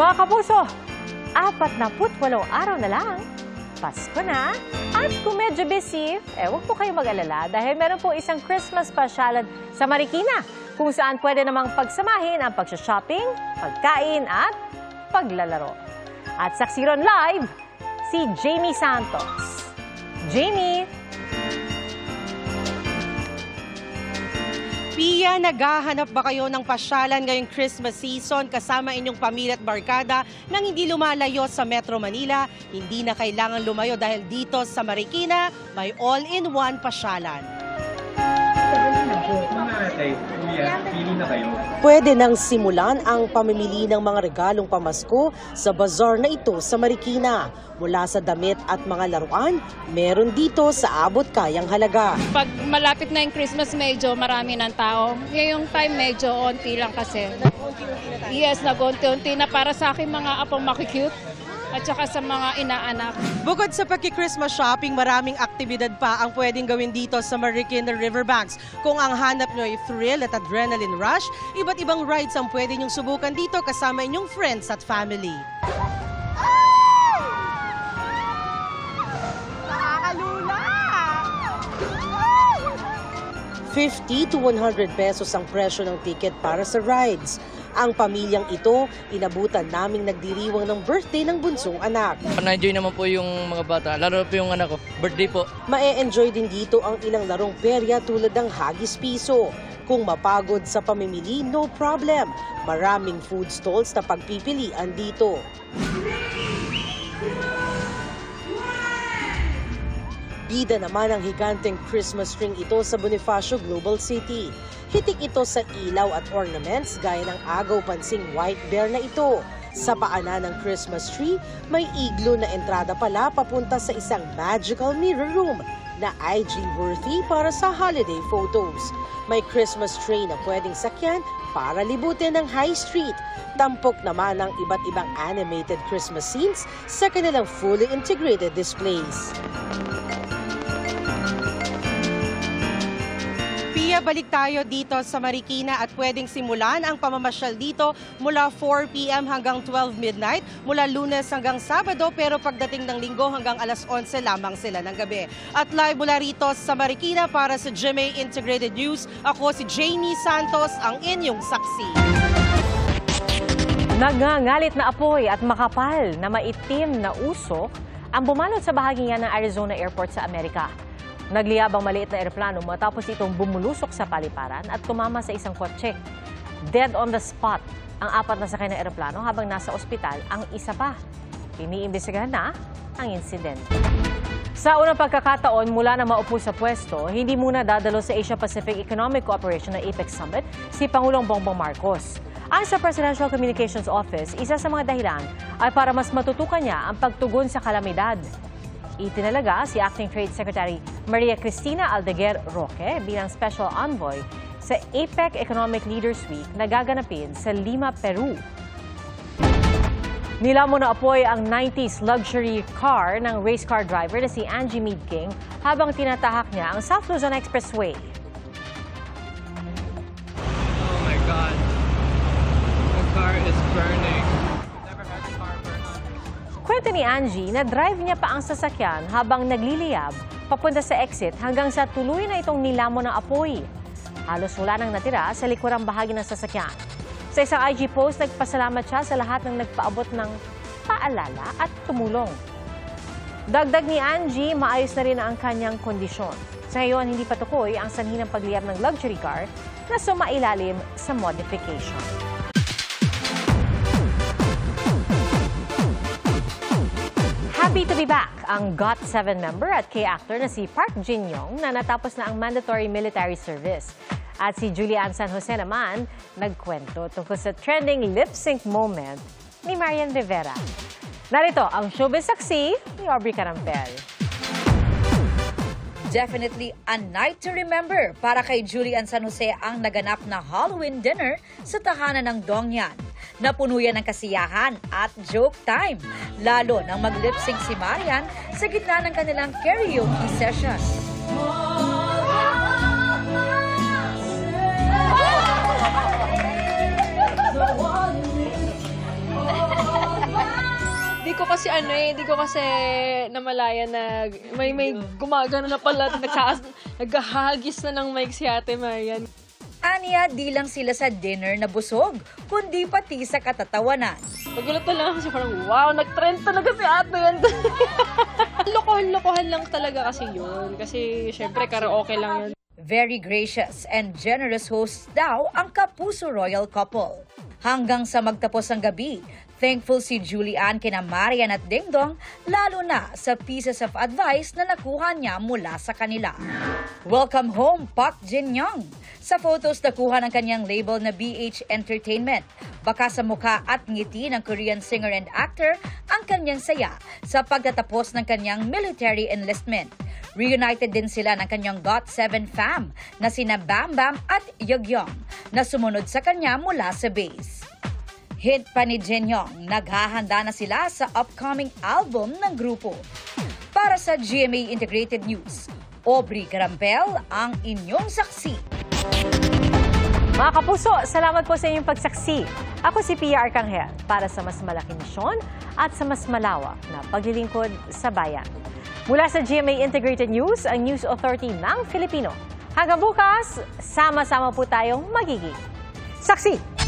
Mga kapuso, 48 araw na lang. Pasko na. At kung medyo busy, huwag po kayo mag-alala dahil meron po isang Christmas pasyalan sa Marikina kung saan pwede namang pagsamahin ang pagsha-shopping, pagkain at paglalaro. At saksiron live, si Jamie Santos. Jamie! Pia, naghahanap ba kayo ng pasyalan ngayong Christmas season kasama inyong pamilya at barkada nang hindi lumalayo sa Metro Manila? Hindi na kailangan lumayo dahil dito sa Marikina may all-in-one pasyalan. Pwede nang simulan ang pamimili ng mga regalong pamasko sa bazaar na ito sa Marikina. Mula sa damit at mga laruan, meron dito sa abot kayang halaga. Pag malapit na yung Christmas, medyo marami ng tao. Ngayong time, medyo onti lang kasi. Yes, nag-unti-unti na para sa akin mga apong makikute at saka sa mga inaanak. Bukod sa pagki-Christmas shopping, maraming aktibidad pa ang pwedeng gawin dito sa Marikina Riverbanks. Kung ang hanap nyo ay thrill at adrenaline rush, iba't ibang rides ang pwede nyong subukan dito kasama inyong friends at family. 50 to 100 pesos ang presyo ng ticket para sa rides. Ang pamilyang ito, inabutan naming nagdiriwang ng birthday ng bunsong anak. Na-enjoy naman po yung mga bata, lalo po yung anak ko, birthday po. Mae-enjoy din dito ang ilang larong perya tulad ng hagis piso. Kung mapagod sa pamimili, no problem. Maraming food stalls na pagpipilian dito. Bida naman ang higanteng Christmas string ito sa Bonifacio Global City. Hitik ito sa ilaw at ornaments gaya ng agaw-pansing white bear na ito. Sa paanan ng Christmas tree, may iglo na entrada pala papunta sa isang magical mirror room na IG-worthy para sa holiday photos. May Christmas tree na pwedeng sakyan para libutin ng high street. Tampok naman ang iba't ibang animated Christmas scenes sa kanilang fully integrated displays. Balik tayo dito sa Marikina at pwedeng simulan ang pamamasyal dito mula 4 p.m. hanggang 12 midnight, mula Lunes hanggang Sabado, pero pagdating ng Linggo hanggang alas 11 lamang sila ng gabi. At live mula rito sa Marikina para sa GMA Integrated News, ako si Jamie Santos, ang inyong saksi. Nagngangalit na apoy at makapal na maitim na usok ang bumalot sa bahagi ng Arizona Airport sa Amerika. Nagliyabang maliit na eroplano matapos itong bumulusok sa paliparan at tumama sa isang kotse. Dead on the spot ang 4 na sakay ng eroplano habang nasa ospital ang isa pa. Iniimbestigahan na ang insidente. Sa unang pagkakataon mula na maupo sa pwesto, hindi muna dadalo sa Asia-Pacific Economic Cooperation na APEC Summit si Pangulong Bongbong Marcos. Ayon sa Presidential Communications Office, isa sa mga dahilan ay para mas matutukan niya ang pagtugon sa kalamidad. Itinalaga si Acting Trade Secretary Maria Cristina Aldeguer Roque bilang Special Envoy sa APEC Economic Leaders Week na gaganapin sa Lima, Peru. Nilamon na apoy ang 90s luxury car ng race car driver na si Angie Meade King habang tinatahak niya ang South Luzon Expressway. Oh my God. The car is burning. Kwento ni Angie na drive niya pa ang sasakyan habang nagliliyab papunta sa exit hanggang sa tuluyan na itong nilamon ng apoy. Halos wala nang natira sa likurang bahagi ng sasakyan. Sa isang IG post, nagpasalamat siya sa lahat ng nagpaabot ng paalala at tumulong. Dagdag ni Angie, maayos na rin ang kanyang kondisyon. Sa ngayon, hindi patukoy ang sanhi ng pagliyab ng luxury car na sumailalim sa modification. Happy to be back ang GOT7 member at K-actor na si Park Jin-young na natapos na ang mandatory military service. At si Julian San Jose naman nagkwento tungkol sa trending lip-sync moment ni Marian Rivera. Narito ang showbiz saksi ni Aubrey Carampel. Definitely a night to remember para kay Julian San Jose ang naganap na Halloween dinner sa tahanan ng Dongyan. Napuno yan ng kasiyahan at joke time, lalo nang mag-lip-sync si Marian sa gitna ng kanilang karaoke session. ko kasi hindi ko kasi namalaya na may gumagano na pala, naghahagis na ng mic si Ate Marian. Aniya, di lang sila sa dinner na busog, kundi pati sa katatawanan. Nagulat na lang ako siya, parang wow, nag-trend talaga si Ate yan. Lokohan lang talaga kasi yun. Kasi syempre karaoke lang yun. Very gracious and generous hosts daw ang Kapuso Royal couple. Hanggang sa magtapos ang gabi, thankful si Julian kina Marian at Dingdong, lalo na sa pieces of advice na nakuha niya mula sa kanila. Welcome home, Park Jin-young! Sa photos nakuha ng kanyang label na BH Entertainment, baka sa mukha at ngiti ng Korean singer and actor ang kanyang saya sa pagtatapos ng kanyang military enlistment. Reunited din sila ng kanyang GOT7 fam na sina Bam Bam at Yeogyung na sumunod sa kanya mula sa base. Hit pa ni Jin-young, naghahanda na sila sa upcoming album ng grupo. Para sa GMA Integrated News, Aubrey Carampel ang inyong saksi. Mga kapuso, salamat po sa inyong pagsaksi. Ako si Pia Arcangel para sa mas malaking misyon at sa mas malawak na paglilingkod sa bayan. Mula sa GMA Integrated News, ang News Authority ng Filipino. Hanggang bukas, sama-sama po tayong magiging saksi.